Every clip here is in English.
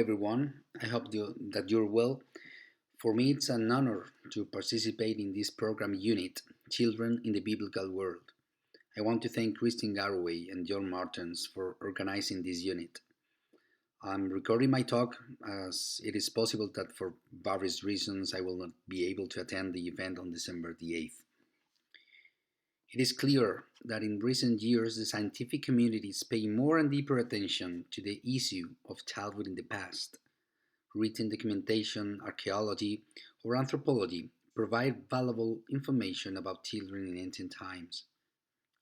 Everyone. I hope that you're well. For me, it's an honor to participate in this program unit, Children in the Biblical World. I want to thank Christine Garraway and John Martins for organizing this unit. I'm recording my talk as it is possible that for various reasons I will not be able to attend the event on December the 8th. It is clear that in recent years the scientific community is paying more and deeper attention to the issue of childhood in the past. Written documentation, archaeology, or anthropology provide valuable information about children in ancient times.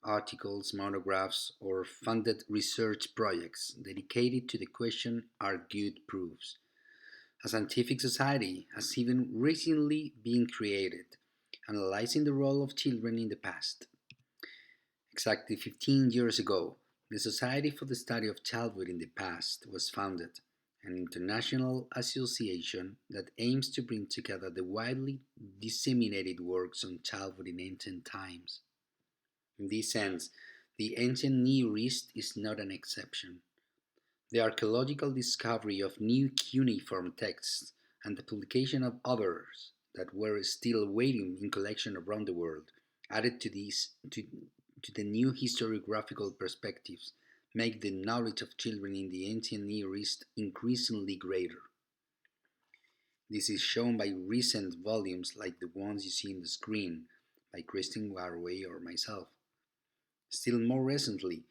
Articles, monographs, or funded research projects dedicated to the question are good proofs. A scientific society has even recently been created, analyzing the role of children in the past. Exactly 15 years ago, the Society for the Study of Childhood in the Past was founded, an international association that aims to bring together the widely disseminated works on childhood in ancient times. In this sense, the ancient Near East is not an exception. The archaeological discovery of new cuneiform texts and the publication of others that were still waiting in collection around the world added to the new historiographical perspectives make the knowledge of children in the ancient Near East increasingly greater. This is shown by recent volumes like the ones you see on the screen by Christine Warway or myself. Still more recently,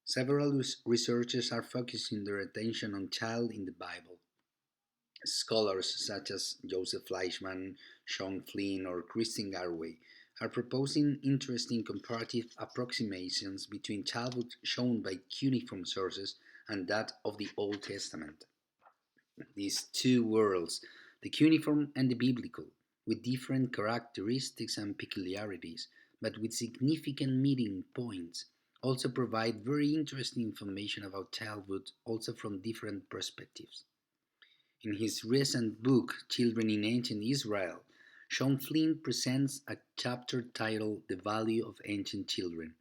several researchers are focusing their attention on child in the Bible. Scholars such as Joseph Fleischman, Sean Flynn, or Christine Garway are proposing interesting comparative approximations between childhood shown by cuneiform sources and that of the Old Testament. These two worlds, the cuneiform and the biblical, with different characteristics and peculiarities, but with significant meeting points, also provide very interesting information about childhood, also from different perspectives. In his recent book, Children in Ancient Israel, Sean Flynn presents a chapter titled The Value of Ancient Children.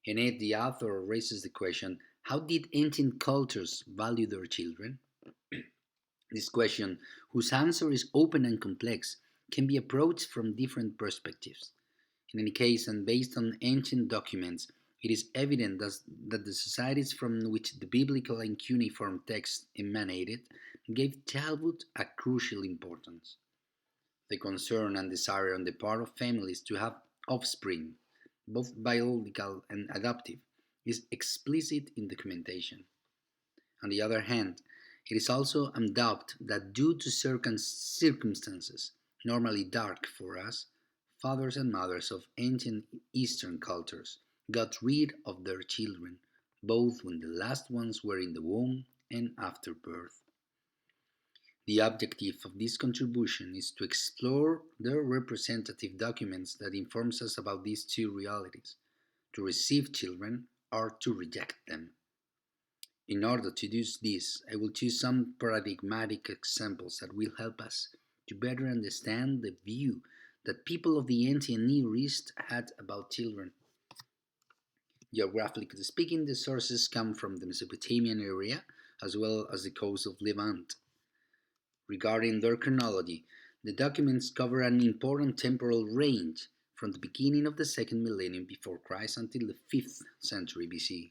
In it, the author raises the question, how did ancient cultures value their children? This question, whose answer is open and complex, can be approached from different perspectives. In any case, and based on ancient documents, it is evident that the societies from which the biblical and cuneiform texts emanated gave childhood a crucial importance. The concern and desire on the part of families to have offspring, both biological and adoptive, is explicit in documentation. On the other hand, it is also undoubted that due to certain circumstances, normally dark for us, fathers and mothers of ancient Eastern cultures got rid of their children, both when the last ones were in the womb and after birth. The objective of this contribution is to explore the representative documents that informs us about these two realities, to receive children or to reject them. In order to do this, I will choose some paradigmatic examples that will help us to better understand the view that people of the ancient Near East had about children. Geographically speaking, the sources come from the Mesopotamian area as well as the coast of Levant. Regarding their chronology, the documents cover an important temporal range from the beginning of the second millennium before Christ until the 5th century BC.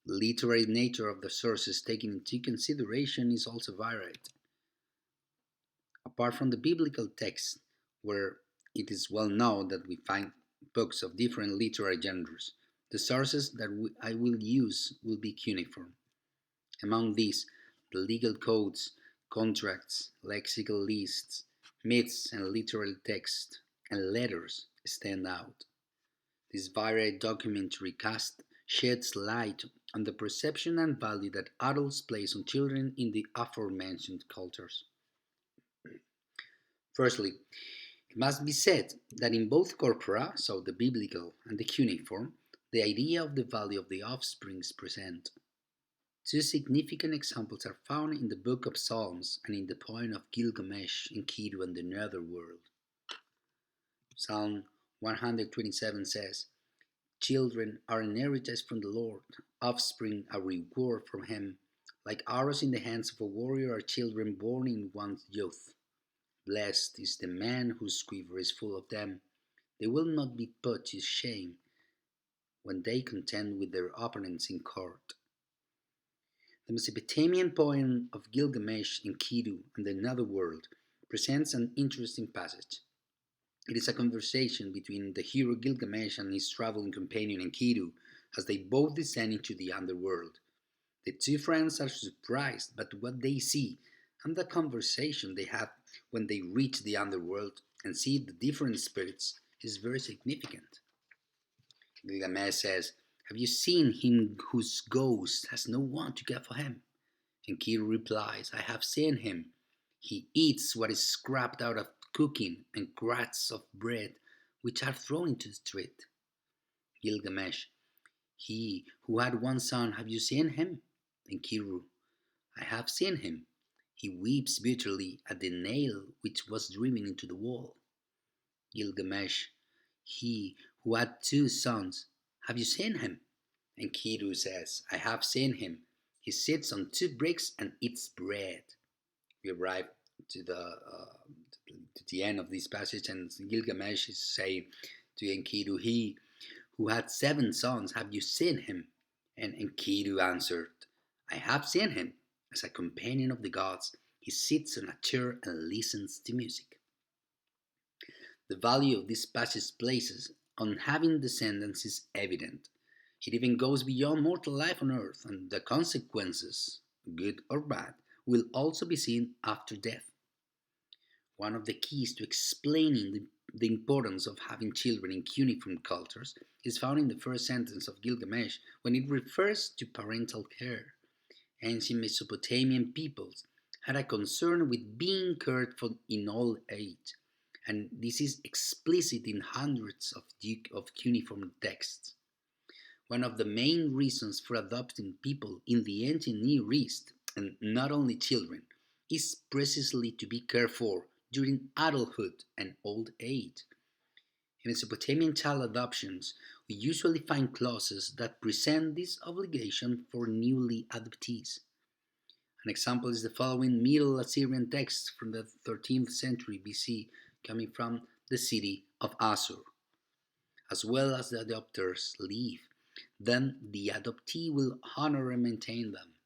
The literary nature of the sources taken into consideration is also varied. Apart from the biblical text, where it is well known that we find books of different literary genres, the sources that I will use will be cuneiform. Among these, the legal codes, contracts, lexical lists, myths and literary texts, and letters stand out. This varied documentary cast sheds light on the perception and value that adults place on children in the aforementioned cultures. Firstly, it must be said that in both corpora, so the biblical and the cuneiform, the idea of the value of the offspring is present. Two significant examples are found in the Book of Psalms and in the poem of Gilgamesh, Enkidu, and the Netherworld. Psalm 127 says, "Children are an heritage from the Lord, offspring a reward from Him. Like arrows in the hands of a warrior are children born in one's youth. Blessed is the man whose quiver is full of them. They will not be put to shame when they contend with their opponents in court. The Mesopotamian poem of Gilgamesh, Enkidu, and the Netherworld presents an interesting passage. It is a conversation between the hero Gilgamesh and his traveling companion Enkidu as they both descend into the underworld. The two friends are surprised by what they see and the conversation they have when they reach the underworld and see the different spirits is very significant. Gilgamesh says, "Have you seen him whose ghost has no one to care for him?" Enkidu replies, "I have seen him. He eats what is scraped out of cooking and crusts of bread which are thrown into the street." Gilgamesh, "He who had one son, have you seen him?" Enkidu, "I have seen him. He weeps bitterly at the nail which was driven into the wall." Gilgamesh, "He who had two sons, have you seen him?" Enkidu says, "I have seen him. He sits on two bricks and eats bread." We arrive to the end of this passage, and Gilgamesh is saying to Enkidu, "He who had 7 sons, have you seen him?" And Enkidu answered, "I have seen him. As a companion of the gods, he sits on a chair and listens to music." The value of this passage places on having descendants is evident. It even goes beyond mortal life on earth, and the consequences, good or bad, will also be seen after death. One of the keys to explaining the importance of having children in cuneiform cultures is found in the first sentence of Gilgamesh when it refers to parental care. Ancient Mesopotamian peoples had a concern with being cared for in old age, and this is explicit in hundreds of cuneiform texts. One of the main reasons for adopting people in the ancient Near East, and not only children, is precisely to be cared for during adulthood and old age. In Mesopotamian child adoptions, we usually find clauses that present this obligation for newly adoptees. An example is the following Middle Assyrian text from the 13th century BC, coming from the city of Assur. "As well as the adopters live, then the adoptee will honor and maintain them."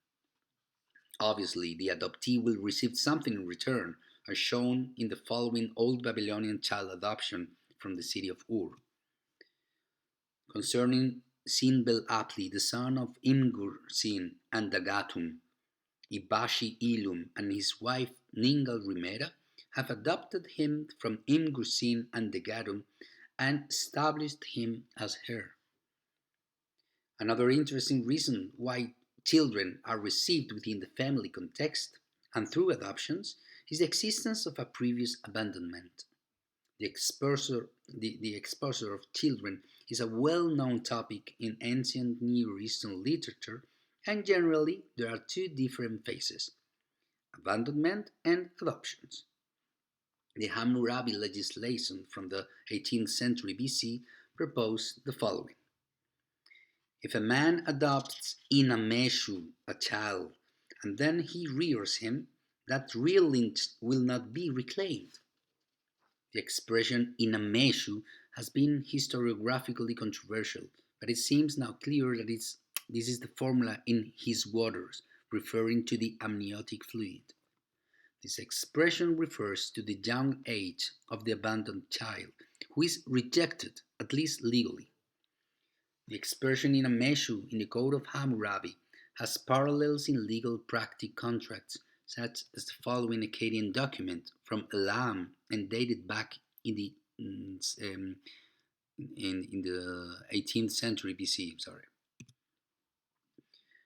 Obviously, the adoptee will receive something in return, as shown in the following Old Babylonian child adoption from the city of Ur. Concerning Sin-bel-Apli, the son of Imgur-Sin and Dagatum, Ibashi-Ilum and his wife Ningal-Rimera have adopted him from Imgur-Sin and Dagatum and established him as heir. Another interesting reason why children are received within the family context and through adoptions is the existence of a previous abandonment. The exposure of children is a well-known topic in ancient Near Eastern literature, and generally there are two different phases: abandonment and adoptions. The Hammurabi legislation from the 18th century BC proposed the following: if a man adopts in a meshu a child, and then he rears him, that rearing will not be reclaimed. The expression in a meshu has been historiographically controversial, but it seems now clear that this is the formula "in his waters," referring to the amniotic fluid. This expression refers to the young age of the abandoned child, who is rejected, at least legally. The expression in a meshu in the Code of Hammurabi has parallels in legal practice contracts, such as the following Akkadian document from Elam and dated back in the 18th century BC.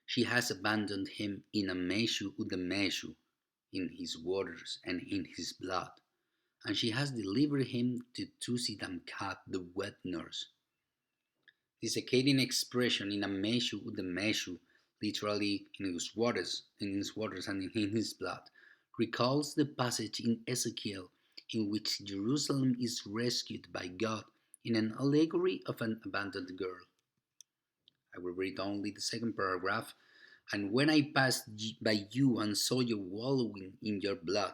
She has abandoned him in a meshu udameshu, in his waters and in his blood, and she has delivered him to Tusidamkat, the wet nurse. This Akkadian expression in a meshu udameshu, literally in his waters and in his blood, recalls the passage in Ezekiel in which Jerusalem is rescued by God in an allegory of an abandoned girl. I will read only the second paragraph. And when I passed by you and saw you wallowing in your blood,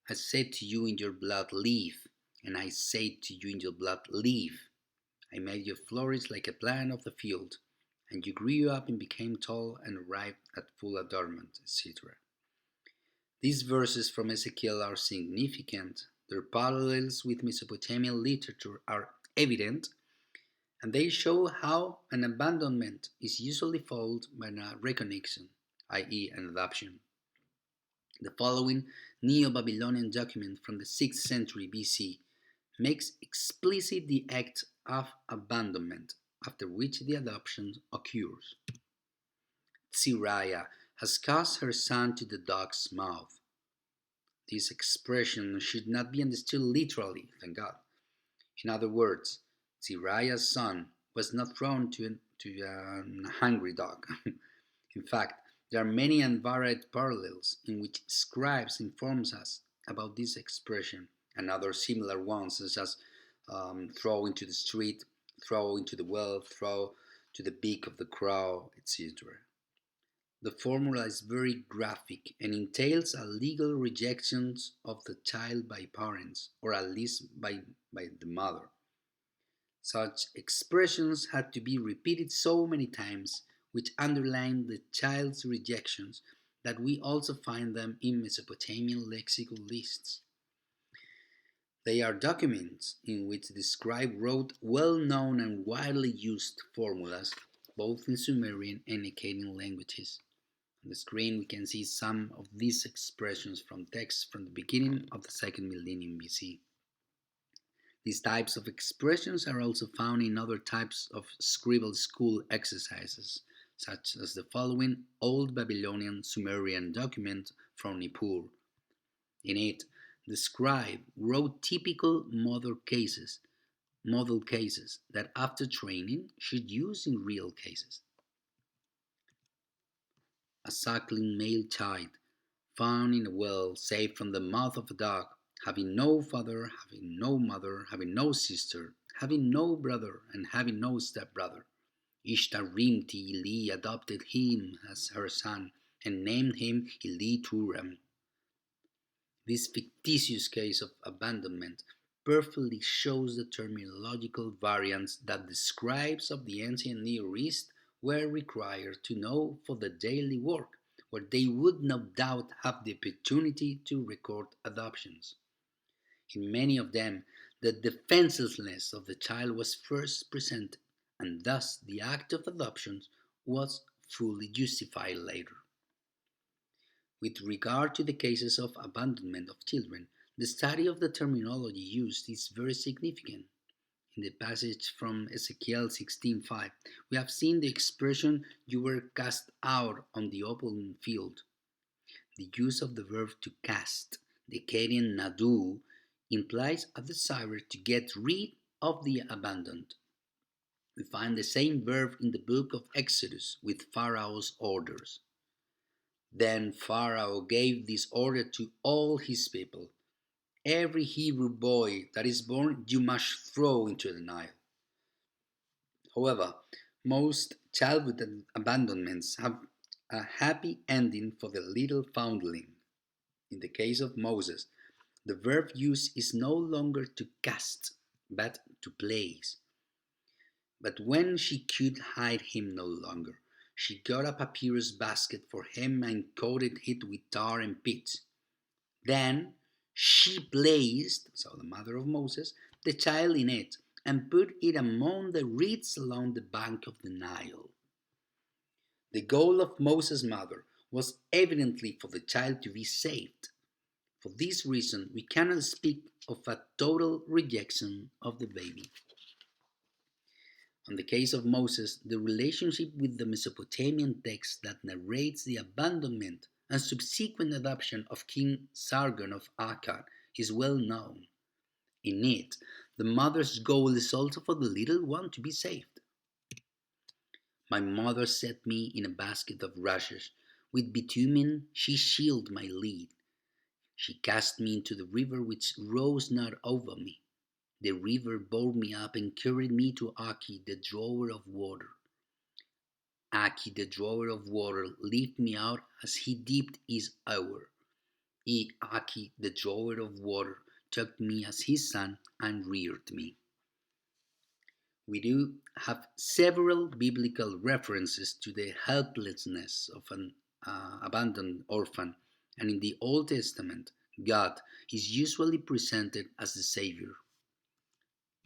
I said to you in your blood, Live. And I said to you in your blood, Live. I made you flourish like a plant of the field, and you grew up and became tall and arrived at full adornment, etc. These verses from Ezekiel are significant. Their parallels with Mesopotamian literature are evident, and they show how an abandonment is usually followed by a reconnection, i.e., an adoption. The following Neo-Babylonian document from the 6th century BC makes explicit the act of abandonment, after which the adoption occurs. Tziriah has cast her son to the dog's mouth. This expression should not be understood literally, thank God. In other words, Tziriah's son was not thrown to a hungry dog. In fact, there are many and varied parallels in which scribes informs us about this expression and other similar ones such as throw into the street, throw into the well, throw to the beak of the crow, etc. The formula is very graphic and entails a legal rejection of the child by parents, or at least by the mother. Such expressions had to be repeated so many times, which underline the child's rejections, that we also find them in Mesopotamian lexical lists. They are documents in which the scribe wrote well-known and widely used formulas, both in Sumerian and Akkadian languages. On the screen we can see some of these expressions from texts from the beginning of the 2nd millennium BC. These types of expressions are also found in other types of scribal school exercises, such as the following Old Babylonian Sumerian document from Nippur. In it, the scribe wrote typical model cases that after training should use in real cases. A suckling male child found in a well, saved from the mouth of a dog, having no father, having no mother, having no sister, having no brother, and having no stepbrother. Ishtar Rimti Eli adopted him as her son and named him Eli Turam. This fictitious case of abandonment perfectly shows the terminological variants that the scribes of the ancient Near East were required to know for the daily work, where they would no doubt have the opportunity to record adoptions. In many of them, the defenselessness of the child was first presented, and thus the act of adoption was fully justified later. With regard to the cases of abandonment of children, the study of the terminology used is very significant. In the passage from Ezekiel 16:5, we have seen the expression, "You were cast out on the open field." The use of the verb to cast, the Akkadian nadu, implies a desire to get rid of the abandoned. We find the same verb in the book of Exodus with Pharaoh's orders. Then Pharaoh gave this order to all his people: every Hebrew boy that is born you must throw into the Nile. However, most childhood abandonments have a happy ending for the little foundling. In the case of Moses, the verb used is no longer to cast, but to place. But when she could hide him no longer, she got a papyrus basket for him and coated it with tar and pitch. Then she placed, so the mother of Moses, the child in it and put it among the reeds along the bank of the Nile. The goal of Moses' mother was evidently for the child to be saved. For this reason, we cannot speak of a total rejection of the baby. In the case of Moses, the relationship with the Mesopotamian text that narrates the abandonment and subsequent adoption of King Sargon of Akkad is well known. In it, the mother's goal is also for the little one to be saved. My mother set me in a basket of rushes. With bitumen she sealed my lid. She cast me into the river which rose not over me. The river bore me up and carried me to Aki, the drawer of water. Aki, the drawer of water, lifted me out as he dipped his oar. Aki, the drawer of water, took me as his son and reared me. We do have several biblical references to the helplessness of an abandoned orphan, and in the Old Testament, God is usually presented as the Savior.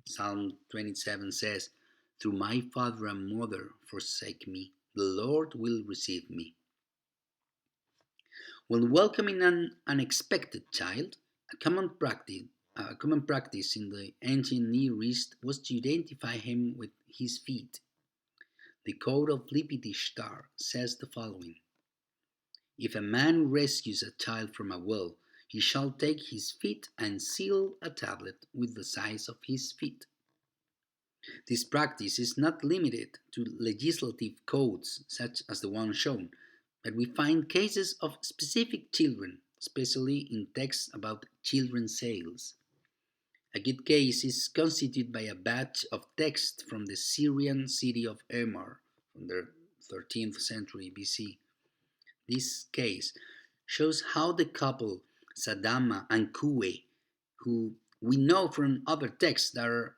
Psalm 27 says, "Through my father and mother forsake me, the Lord will receive me." When welcoming an unexpected child, a common practice in the ancient Near East was to identify him with his feet. The Code of Ishtar says the following: "If a man rescues a child from a well, he shall take his feet and seal a tablet with the size of his feet." This practice is not limited to legislative codes such as the one shown, but we find cases of specific children, especially in texts about children's sales. A good case is constituted by a batch of text from the Syrian city of Emar from the 13th century BC. This case shows how the couple Sadama and Kuwe, who we know from other texts that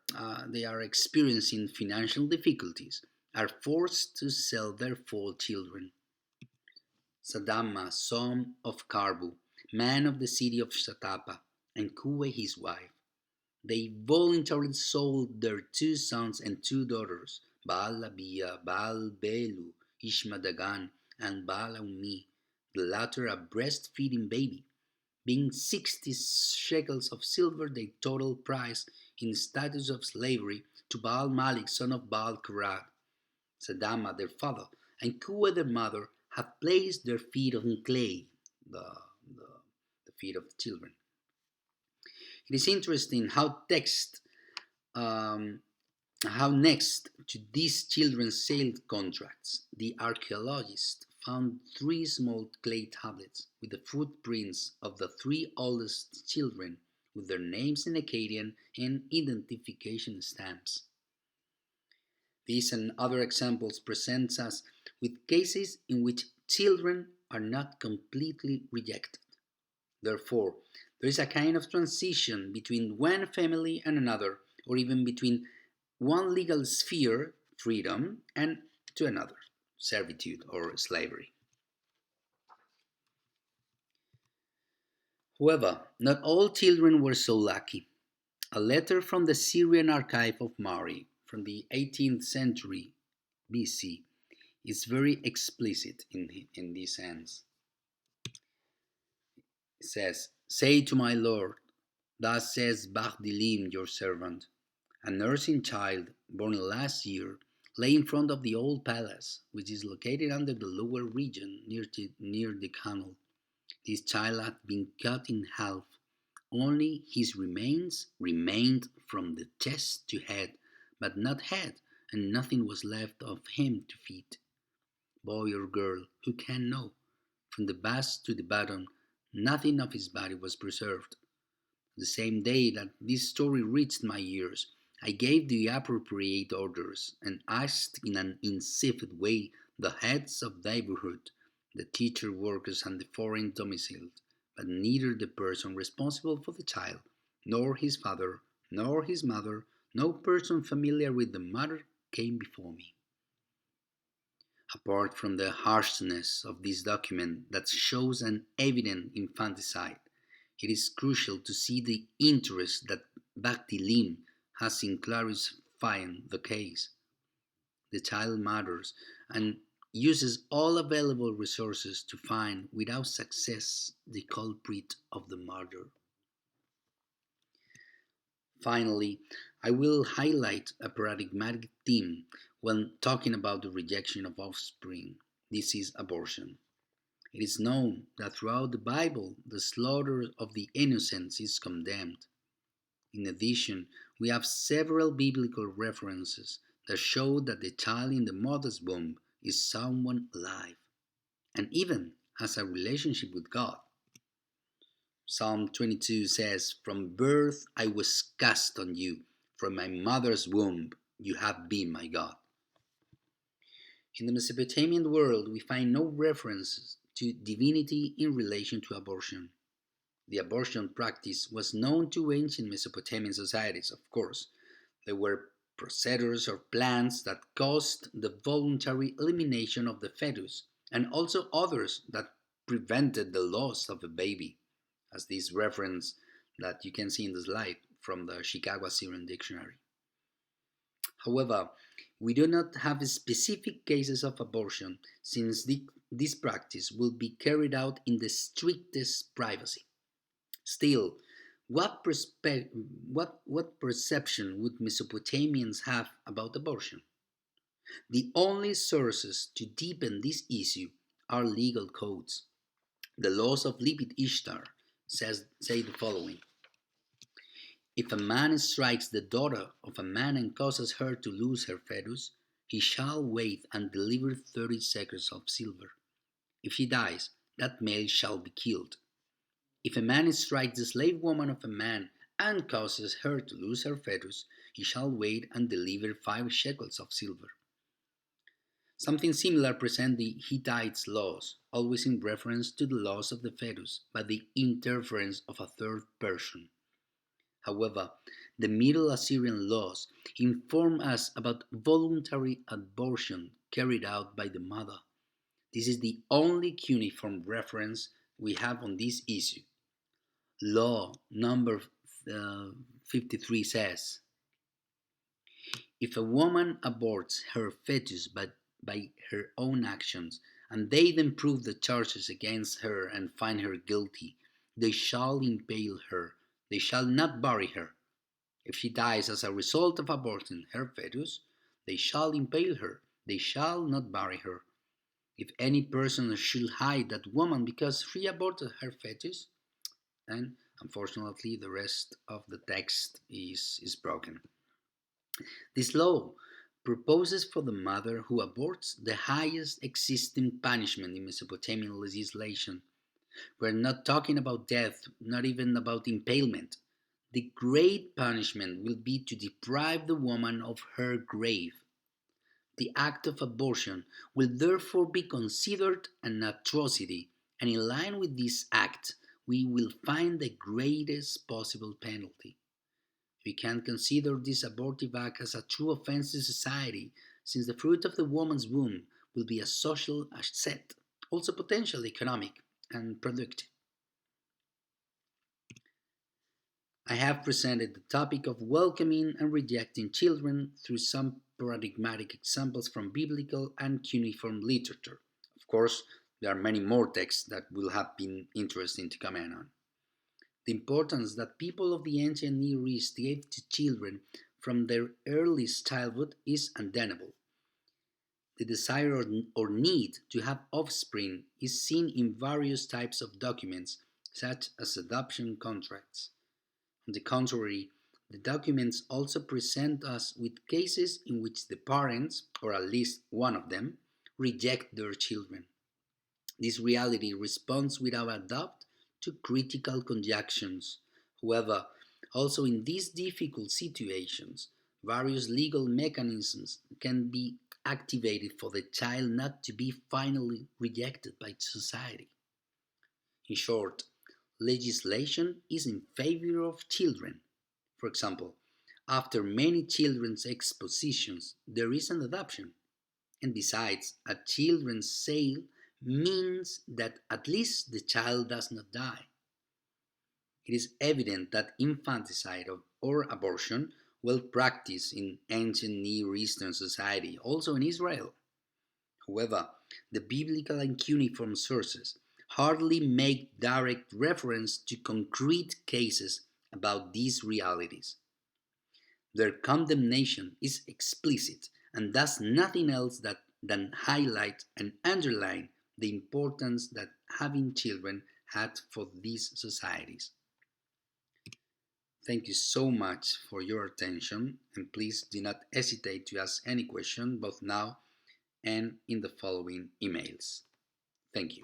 they are experiencing financial difficulties, are forced to sell their 4 children. Sadama, son of Karbu, man of the city of Shatapa, and Kuwe his wife. They voluntarily sold their 2 sons and 2 daughters, Baal Labia, Baal Belu, Ishmadagan, and Baal Umi, the latter a breastfeeding baby. Being 60 shekels of silver the total price in status of slavery to Baal Malik, son of Baal Korah. Sadama, their father, and Kuwa, their mother, have placed their feet on clay, the feet of the children. It is interesting how next to these children's sale contracts, the archaeologists found 3 small clay tablets with the footprints of the 3 oldest children with their names in Akkadian and identification stamps. These and other examples present us with cases in which children are not completely rejected. Therefore, there is a kind of transition between one family and another, or even between one legal sphere, freedom, and to another, servitude or slavery. However, not all children were so lucky. A letter from the Syrian archive of Mari from the 18th century BC is very explicit in this sense. It says, "Say to my Lord, thus says Bagdilim, your servant, a nursing child born last year lay in front of the old palace, which is located under the lower region near the canal. This child had been cut in half. Only his remains remained from the chest to head, but not head, and nothing was left of him to feed. Boy or girl, who can know? From the bust to the bottom, nothing of his body was preserved. The same day that this story reached my ears, I gave the appropriate orders and asked in an incisive way the heads of the neighborhood, the teacher workers, and the foreign domiciled, but neither the person responsible for the child, nor his father, nor his mother, no person familiar with the matter came before me." Apart from the harshness of this document that shows an evident infanticide, it is crucial to see the interest that Bagdilim has in clarifying the case. The child matters and uses all available resources to find, without success, the culprit of the murder. Finally, I will highlight a paradigmatic theme when talking about the rejection of offspring. This is abortion. It is known that throughout the Bible, the slaughter of the innocents is condemned. In addition, we have several biblical references that show that the child in the mother's womb is someone alive, and even has a relationship with God. Psalm 22 says, "From birth I was cast on you, from my mother's womb you have been my God." In the Mesopotamian world, we find no references to divinity in relation to abortion. The abortion practice was known to ancient Mesopotamian societies, of course. There were procedures or plans that caused the voluntary elimination of the fetus, and also others that prevented the loss of a baby, as this reference that you can see in the slide from the Chicago Assyrian Dictionary. However, we do not have specific cases of abortion since this practice will be carried out in the strictest privacy. Still, what perception would Mesopotamians have about abortion? The only sources to deepen this issue are legal codes. The laws of Lipit Ishtar say the following. If a man strikes the daughter of a man and causes her to lose her fetus, he shall wait and deliver 30 shekels of silver. If she dies, that male shall be killed. If a man strikes the slave woman of a man and causes her to lose her fetus, he shall wait and deliver 5 shekels of silver. Something similar present the Hittites' laws, always in reference to the loss of the fetus by the interference of a third person. However, the Middle Assyrian laws inform us about voluntary abortion carried out by the mother. This is the only cuneiform reference we have on this issue. Law number 53 says, if a woman aborts her fetus by her own actions, and they then prove the charges against her and find her guilty, they shall impale her. They shall not bury her. If she dies as a result of aborting her fetus, they shall impale her. They shall not bury her. If any person should hide that woman because she aborted her fetus, and unfortunately the rest of the text is broken. This law proposes for the mother who aborts the highest existing punishment in Mesopotamian legislation. We're not talking about death, not even about impalement. The great punishment will be to deprive the woman of her grave. The act of abortion will therefore be considered an atrocity, and in line with this act, we will find the greatest possible penalty. We can consider this abortive act as a true offense to society, since the fruit of the woman's womb will be a social asset, also potentially economic and productive. I have presented the topic of welcoming and rejecting children through some paradigmatic examples from biblical and cuneiform literature. Of course, there are many more texts that will have been interesting to comment on. The importance that people of the ancient Near East gave to children from their earliest childhood is undeniable. The desire or need to have offspring is seen in various types of documents, such as adoption contracts. On the contrary, the documents also present us with cases in which the parents, or at least one of them, reject their children. This reality responds without a doubt to critical conjunctions. However, also in these difficult situations, various legal mechanisms can be activated for the child not to be finally rejected by society. In short, legislation is in favor of children. For example, after many children's expositions, there is an adoption. And besides, a children's sale means that at least the child does not die. It is evident that infanticide or abortion well practiced in ancient Near Eastern society, also in Israel. However, the biblical and cuneiform sources hardly make direct reference to concrete cases about these realities. Their condemnation is explicit and does nothing else than highlight and underline the importance that having children had for these societies. Thank you so much for your attention, and please do not hesitate to ask any question both now and in the following emails. Thank you.